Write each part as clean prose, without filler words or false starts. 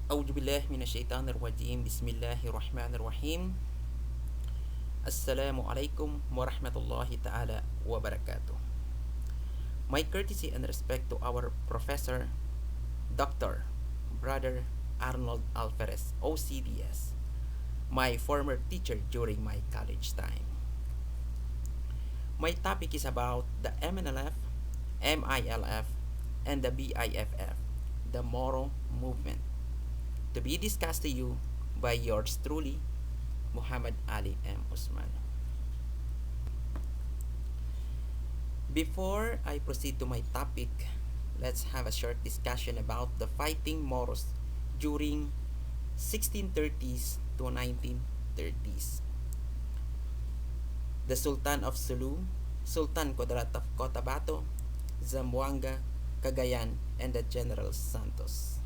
أعوذ بالله من الشيطان الرجيم بسم الله الرحمن الرحيم السلام عليكم ورحمة الله تعالى وبركاته. My courtesy and respect to our Professor Dr. Brother Arnold Alferez, OCDS, my former teacher during my college time. My topic is about the MNLF, MILF, and the BIFF, the Moro Movement, to be discussed to you by yours truly, Muhammad Ali M. Usman. Before I proceed to my topic, let's have a short discussion about the fighting Moros during 1630s to 1930s. The Sultan of Sulu, Sultan Kudarat of Cotabato, Zamboanga, Cagayan, and the General Santos.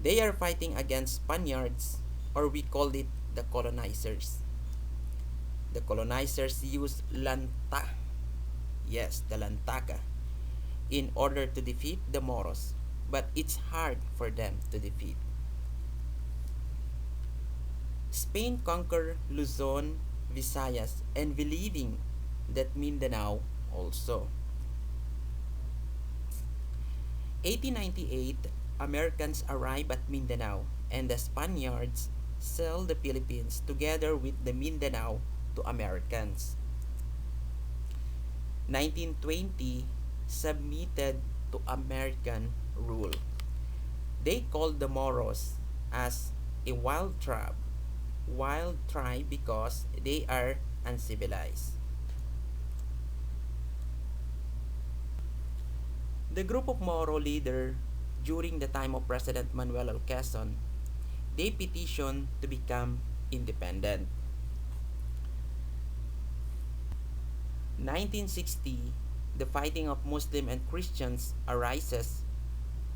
They are fighting against Spaniards, or we call it the colonizers. The colonizers used lanta, yes, the lantaka, in order to defeat the Moros, but it's hard for them to defeat. Spain conquered Luzon, Visayas, and believing that Mindanao also. 1898, Americans arrive at Mindanao and the Spaniards sell the Philippines together with the Mindanao to Americans. 1920, submitted to American rule. They called the Moros as a wild tribe because they are uncivilized. The group of Moro leader during the time of President Manuel L. Quezon, they petitioned to become independent. 1960, the fighting of Muslim and Christians arises.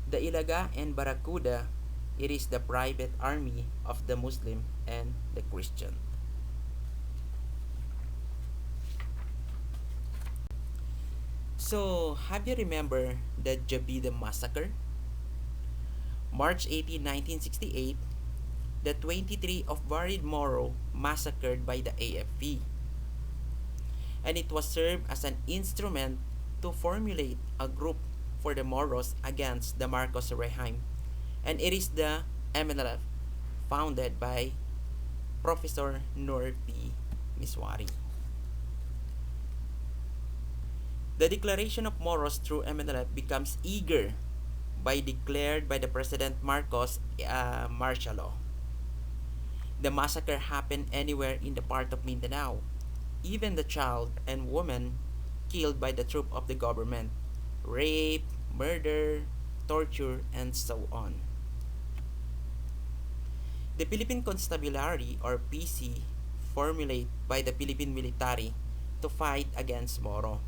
The Ilaga and Barracuda, it is the private army of the Muslim and the Christian. So, have you remember the Jabida massacre? March 18, 1968, the 23 of buried Moro massacred by the AFP. And it was served as an instrument to formulate a group for the Moros against the Marcos regime. And it is the MNLF founded by Professor Nur P. Miswari. The declaration of Moros through MNLF becomes eager by declared by the President Marcos martial law. The massacre happened anywhere in the part of Mindanao, even the child and woman killed by the troop of the government, rape, murder, torture, and so on. The Philippine Constabulary or PC formulated by the Philippine military to fight against Moro.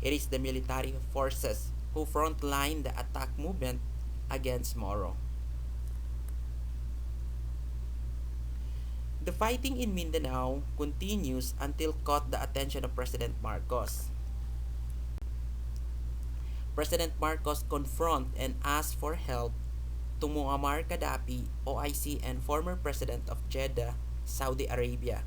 It is the military forces who frontline the attack movement against Moro. The fighting in Mindanao continues until caught the attention of President Marcos. President Marcos confront and ask for help to Muammar Gaddafi, OIC and former president of Jeddah, Saudi Arabia,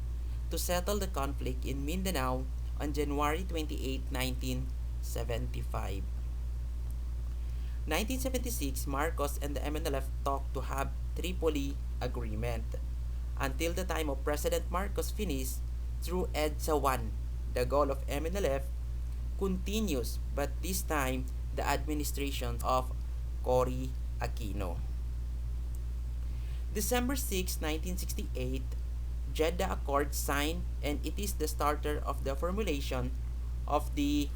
to settle the conflict in Mindanao on January 28, 1975. 1976, Marcos and the MNLF talked to have Tripoli Agreement. Until the time of President Marcos finished through EDSA 1, the goal of MNLF continues, but this time the administration of Cory Aquino. December 6, 1968, Jeddah Accord signed and it is the starter of the formulation of the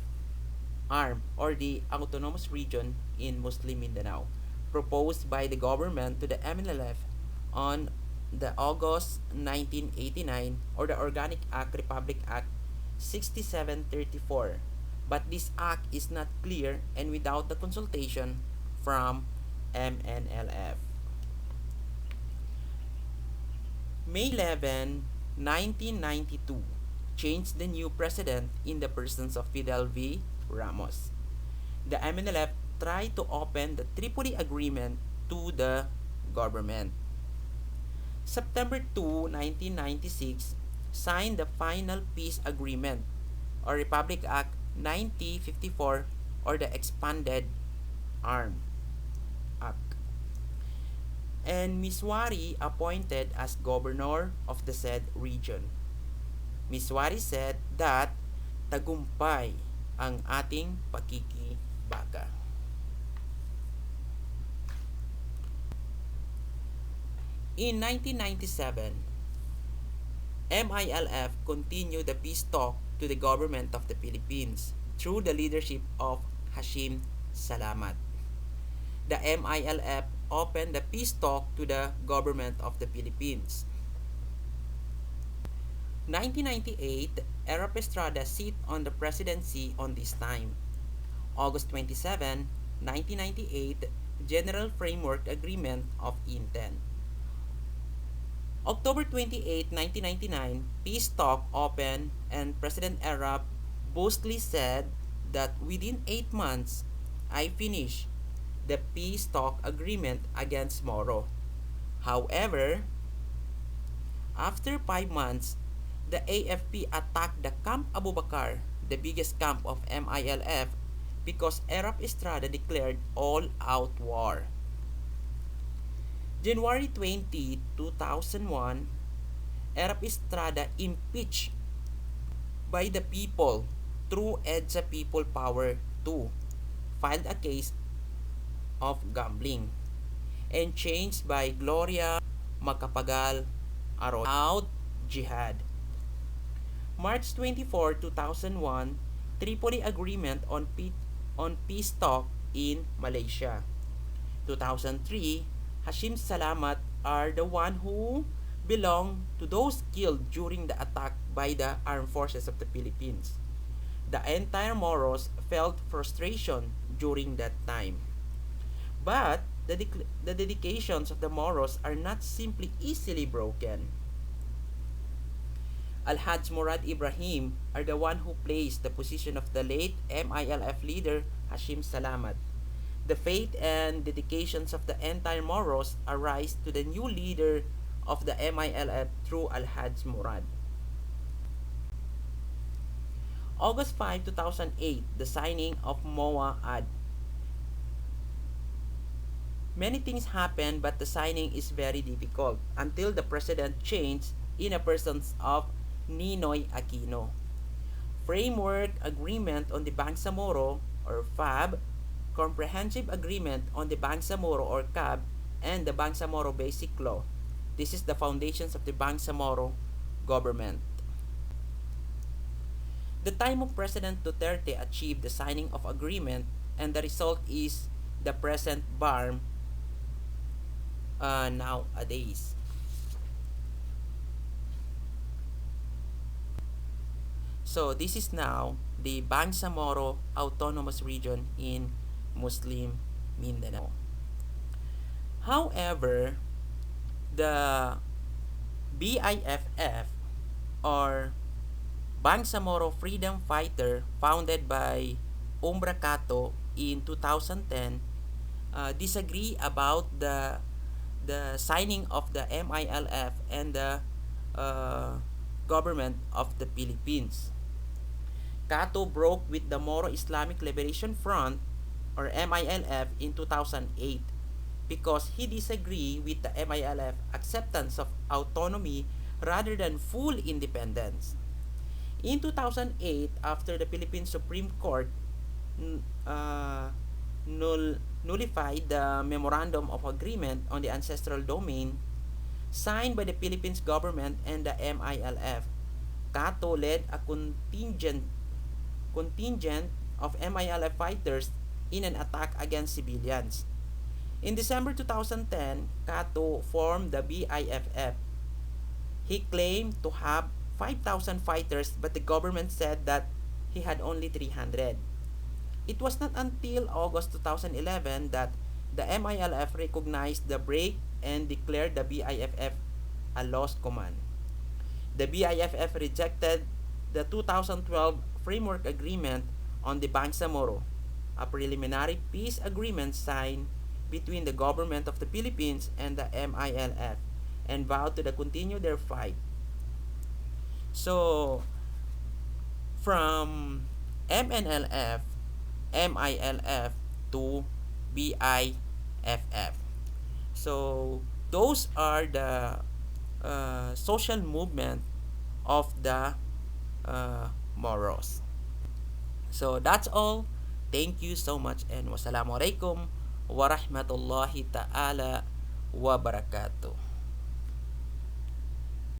ARM or the Autonomous Region in Muslim Mindanao, proposed by the government to the MNLF on the August 1989 or the Organic Act Republic Act 6734. But this act is not clear and without the consultation from MNLF. May 11, 1992 changed the new president in the persons of Fidel V. Ramos. The MNLF tried to open the Tripoli Agreement to the government. September 2, 1996, signed the final peace agreement or Republic Act 9054 or the Expanded Arm Act. And Miswari appointed as governor of the said region. Miswari said that tagumpay ang ating pakikibaka. In 1997, MILF continued the peace talk to the government of the Philippines through the leadership of Hashim Salamat. The MILF opened the peace talk to the government of the Philippines. 1998, Erap Estrada sit on the presidency on this time. August 27, 1998, General Framework Agreement of Inten. October 28, 1999, peace talk opened and President Erap boastfully said that within 8 months, I finish the peace talk agreement against Moro. However, after 5 months, the AFP attacked the Camp Abubakar, the biggest camp of MILF, because Erap Estrada declared all-out war. January 20, 2001, Erap Estrada impeached by the people through EDSA People Power 2 filed a case of gambling and changed by Gloria Macapagal Arroyo out jihad. March 24, 2001, Tripoli Agreement on peace talk in Malaysia. 2003, Hashim Salamat are the one who belong to those killed during the attack by the armed forces of the Philippines. The entire Moros felt frustration during that time. But the dedications of the Moros are not simply easily broken. Al-Hajj Murad Ibrahim are the one who placed the position of the late MILF leader Hashim Salamat. The faith and dedications of the entire Moros arise to the new leader of the MILF through Al-Hajj Murad. August 5, 2008, the signing of MOA Ad. Many things happened but the signing is very difficult until the president changed in a person of Ninoy Aquino. Framework Agreement on the Bangsamoro or FAB, Comprehensive Agreement on the Bangsamoro or CAB, and the Bangsamoro Basic Law. This is the foundations of the Bangsamoro government. The time of President Duterte achieved the signing of agreement and the result is the present BARM nowadays. So this is now the Bangsamoro Autonomous Region in Muslim Mindanao. However, the BIFF or Bangsamoro Freedom Fighter founded by Umbra Cato in 2010 disagree about the signing of the MILF and the government of the Philippines. Cato broke with the Moro Islamic Liberation Front or MILF in 2008 because he disagreed with the MILF acceptance of autonomy rather than full independence. In 2008, after the Philippine Supreme Court nullified the Memorandum of Agreement on the Ancestral Domain signed by the Philippines government and the MILF, Cato led a contingent of MILF fighters in an attack against civilians. In December 2010, Cato formed the BIFF. He claimed to have 5,000 fighters but the government said that he had only 300. It was not until August 2011 that the MILF recognized the break and declared the BIFF a lost command. The BIFF rejected the 2012 Framework Agreement on the Bangsamoro, a preliminary peace agreement signed between the government of the Philippines and the MILF and vowed to continue their fight. So, from MNLF, MILF to BIFF. So, those are the social movement of the Moros. So, that's all. Thank you so much and wassalamualaikum warahmatullahi ta'ala wabarakatuh.